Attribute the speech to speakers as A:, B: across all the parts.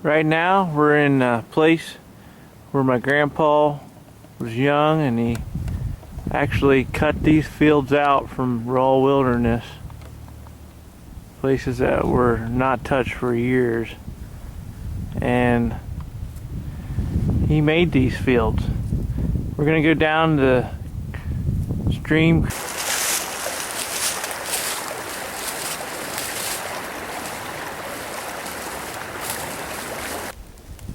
A: Right now we're in a place where my grandpa was young, and he actually cut these fields out from raw wilderness, places that were not touched for years, and he made these fields. We're gonna go down the stream.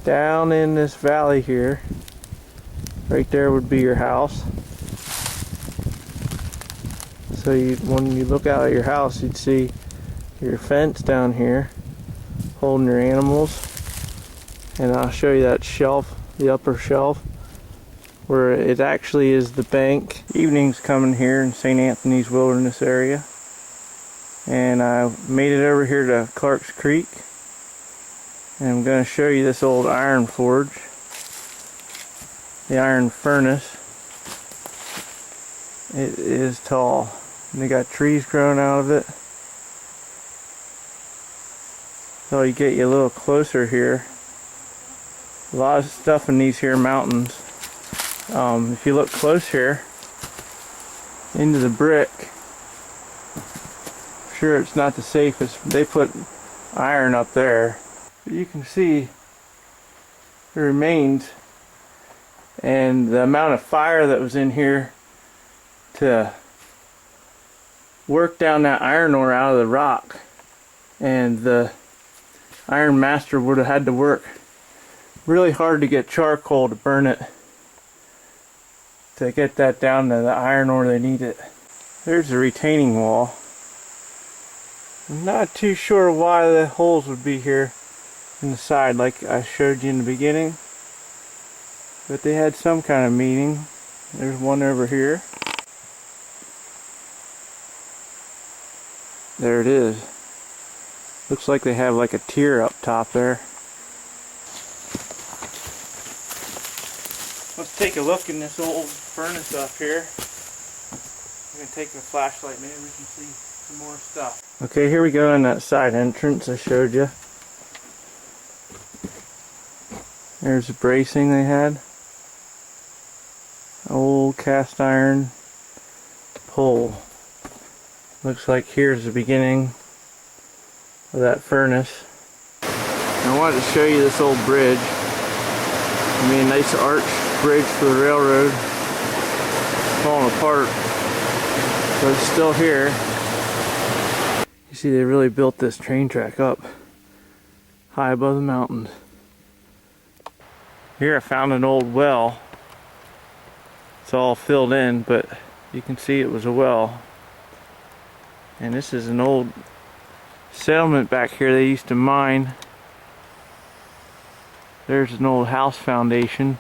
A: Down in this valley here, right there would be your house. So when you look out at your house, you'd see your fence down here holding your animals. And I'll show you that shelf, the upper shelf, where it actually is the bank. Evening's coming here in St. Anthony's Wilderness area. And I made it over here to Clark's Creek. And I'm going to show you this old iron forge, the iron furnace. It is tall, and they got trees growing out of it. So you get you a little closer here. A lot of stuff in these here mountains. If you look close here into the brick, I'm sure it's not the safest. They put iron up there. You can see the remains and the amount of fire that was in here to work down that iron ore out of the rock. And the iron master would have had to work really hard to get charcoal to burn it, to get that down to the iron ore they needed. There's the retaining wall. I'm not too sure why the holes would be here in the side like I showed you in the beginning, but they had some kind of meaning. There's one over here. There it is. Looks like they have like a tier up top there. Let's take a look in this old furnace up here. I'm going to take the flashlight, maybe we can see some more stuff. Okay, here we go in that side entrance I showed you. There's the bracing they had. Old cast iron pole. Looks like here's the beginning of that furnace. I wanted to show you this old bridge. I mean, nice arch bridge for the railroad. Falling apart, but it's still here. You see, they really built this train track up high above the mountains. Here I found an old well. It's all filled in, but you can see it was a well. And this is an old settlement back here. They used to mine. There's an old house foundation.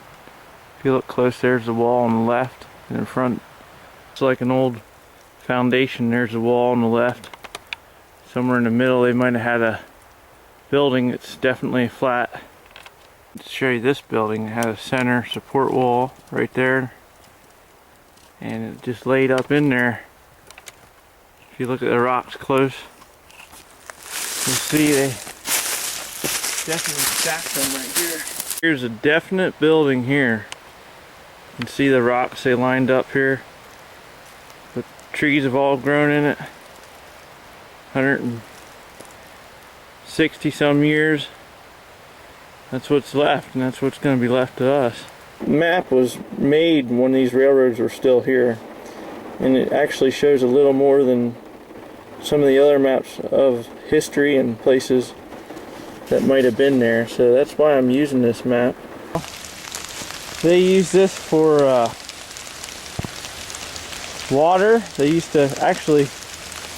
A: If you look close, there's the wall on the left. And in front, it's like an old foundation. There's the wall on the left. Somewhere in the middle they might have had a building that's definitely flat. To show you this building, it had a center support wall right there, and it just laid up in there. If you look at the rocks close, you'll see they definitely stacked them right here. Here's a definite building here. You can see the rocks they lined up here. The trees have all grown in it. 160 some years. That's what's left, and that's what's going to be left to us. The map was made when these railroads were still here, and it actually shows a little more than some of the other maps of history and places that might have been there. So that's why I'm using this map. They use this for water. They used to actually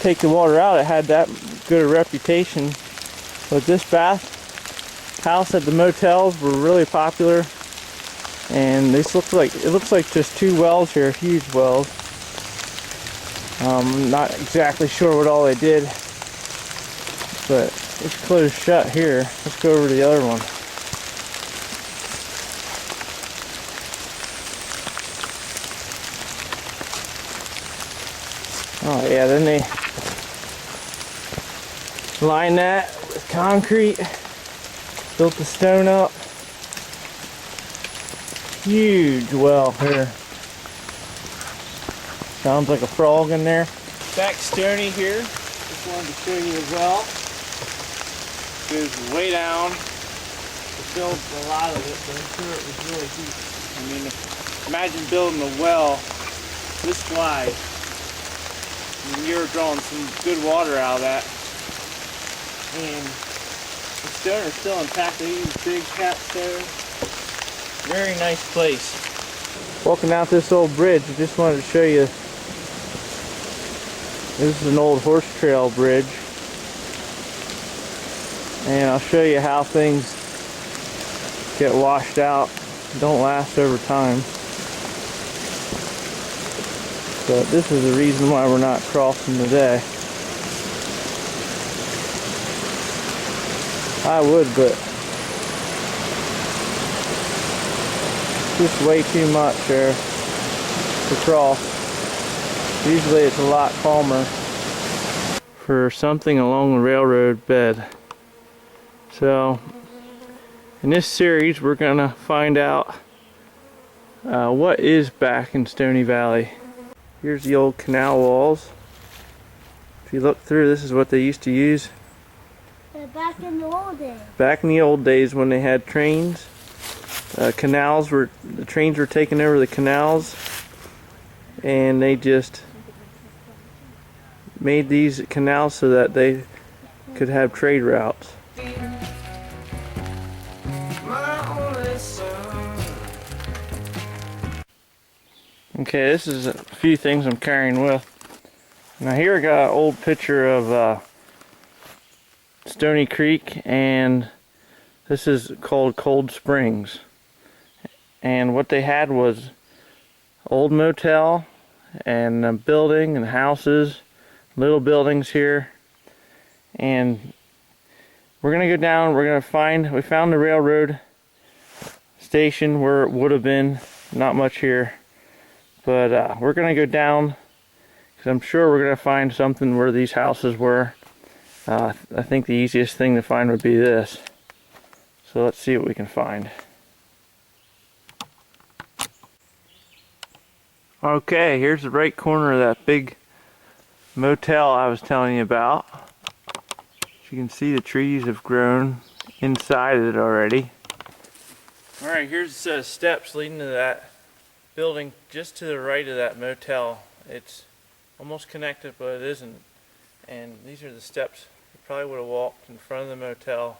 A: take the water out. It had that good a reputation. But this bath house at the motels were really popular, and this looks like just two wells here, huge wells. I'm not exactly sure what all they did, but it's closed shut here. Let's go over to the other one. Oh yeah, then they line that with concrete. Built the stone up. Huge well here. Sounds like a frog in there. Back Stony here. Just wanted to show you a well. Goes way down. We filled a lot of it, but I'm sure it was really deep. I mean, imagine building a well this wide. I mean, you're drawing some good water out of that. And the stone are still intact. They use big cat stone. Very nice place. Walking out this old bridge, I just wanted to show you. This is an old horse trail bridge. And I'll show you how things get washed out, don't last over time. But this is the reason why we're not crossing today. I would, but just way too much there to cross. Usually it's a lot calmer for something along the railroad bed. So in this series we're gonna find out what is back in Stony Valley. Here's the old canal walls. If you look through, this is what they used to use.
B: Back in the old days.
A: Back in the old days when they had trains, the trains were taking over the canals, and they just made these canals so that they could have trade routes. Okay, this is a few things I'm carrying with. Now here I got an old picture of Stony Creek, and this is called Cold Springs. And what they had was old motel and a building and houses, little buildings here. And we're gonna go down, we found the railroad station where it would have been, not much here. But we're gonna go down because I'm sure we're gonna find something where these houses were. I think the easiest thing to find would be this. So let's see what we can find. Okay, here's the right corner of that big motel I was telling you about. As you can see, the trees have grown inside of it already. Alright, here's steps leading to that building just to the right of that motel. It's almost connected, but it isn't. And these are the steps. You probably would have walked in front of the motel,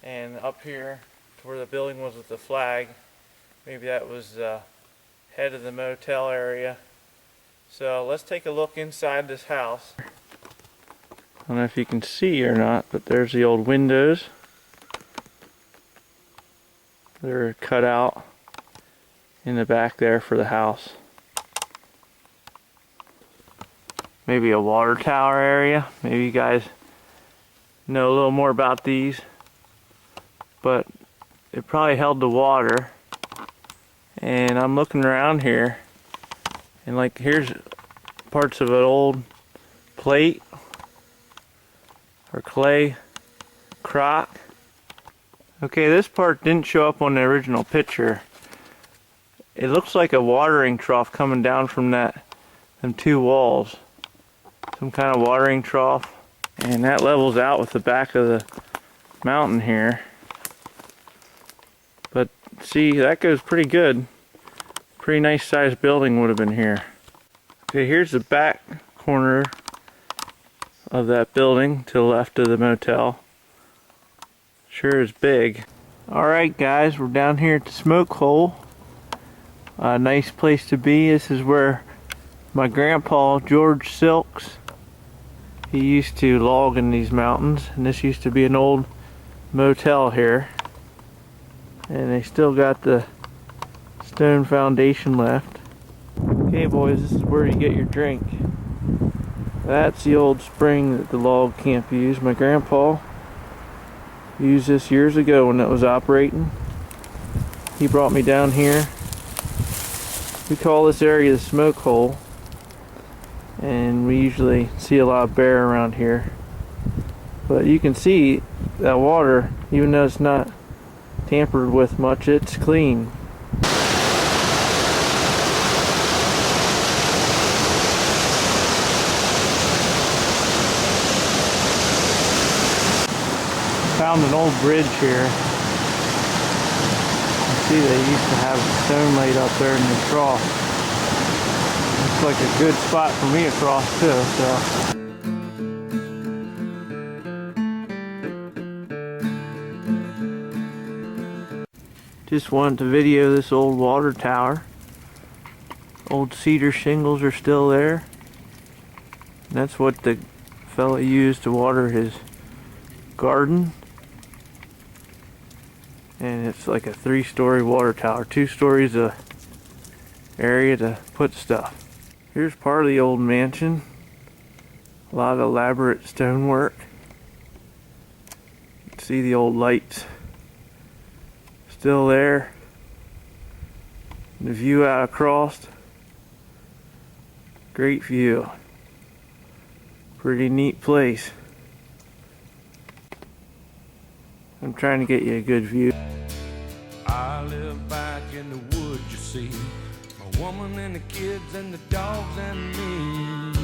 A: and up here to where the building was with the flag. Maybe that was head of the motel area. So let's take a look inside this house. I don't know if you can see or not, but there's the old windows. They're cut out in the back there for the house. Maybe a water tower area. Maybe you guys know a little more about these. But it probably held the water. And I'm looking around here, and like here's parts of an old plate or clay crock. Okay, this part didn't show up on the original picture. It looks like a watering trough coming down from them two walls. Some kind of watering trough, and that levels out with the back of the mountain here. But see, that goes pretty good. Pretty nice sized building would have been here. Okay, here's the back corner of that building to the left of the motel. Sure is big. Alright guys, we're down here at the smoke hole. A nice place to be. This is where my grandpa, George Silks, he used to log in these mountains, and this used to be an old motel here. And they still got the stone foundation left. Okay boys, this is where you get your drink. That's the old spring that the log camp used. My grandpa used this years ago when it was operating. He brought me down here. We call this area the smoke hole, and we usually see a lot of bear around here. But you can see that water, even though it's not tampered with much. It's clean. Found an old bridge here. You see they used to have a stone laid up there in the trough. Looks like a good spot for me to cross too, so. Just wanted to video this old water tower. Old cedar shingles are still there. And that's what the fella used to water his garden. And it's like a 3-story water tower, 2 stories of area to put stuff. Here's part of the old mansion. A lot of elaborate stonework. You can see the old lights still there. The view out across. Great view. Pretty neat place. I'm trying to get you a good view.
C: I live back in the woods, you see. My woman and the kids and the dogs and me.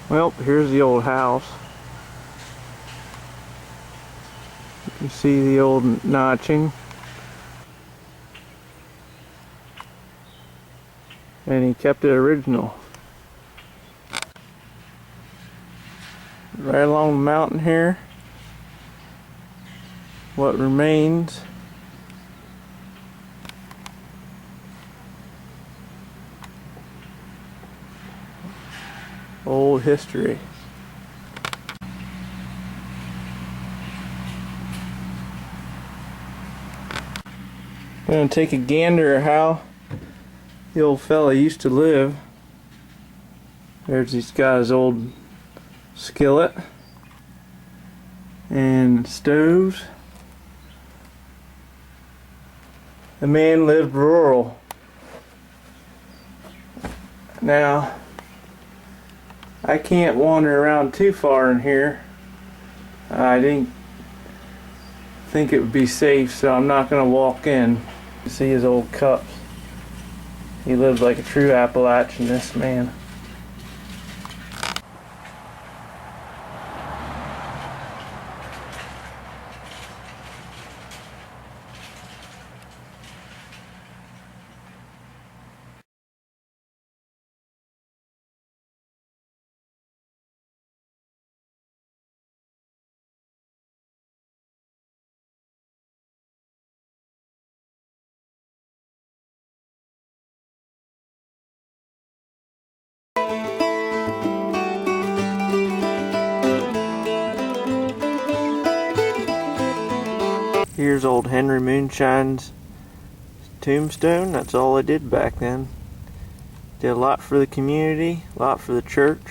A: Well, here's the old house. You can see the old notching. And he kept it original. Right along the mountain here, what remains old history. I'm going to take a gander at how the old fella used to live. He's got his old skillet and stoves. The man lived rural. Now, I can't wander around too far in here. I didn't think it would be safe, so I'm not going to walk in. You see his old cups. He lived like a true Appalachian, this man. Here's old Henry Moonshine's tombstone. That's all I did back then. Did a lot for the community, a lot for the church.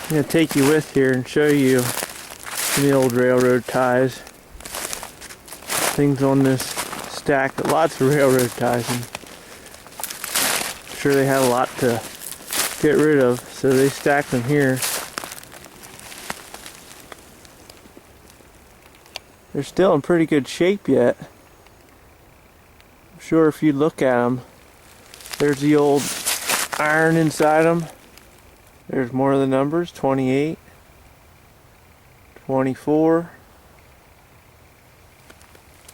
A: I'm going to take you with here and show you the old railroad ties. Things on this stack, lots of railroad ties. And I'm sure they had a lot to get rid of, so they stacked them here. They're still in pretty good shape yet. I'm sure if you look at them, there's the old iron inside them. There's more of the numbers, 28, 24.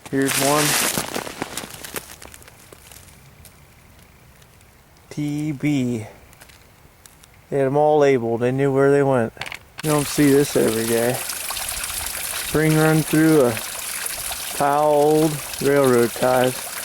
A: Here's one. TB. They had them all labeled. They knew where they went. You don't see this every day. Spring run through a pile of old railroad ties.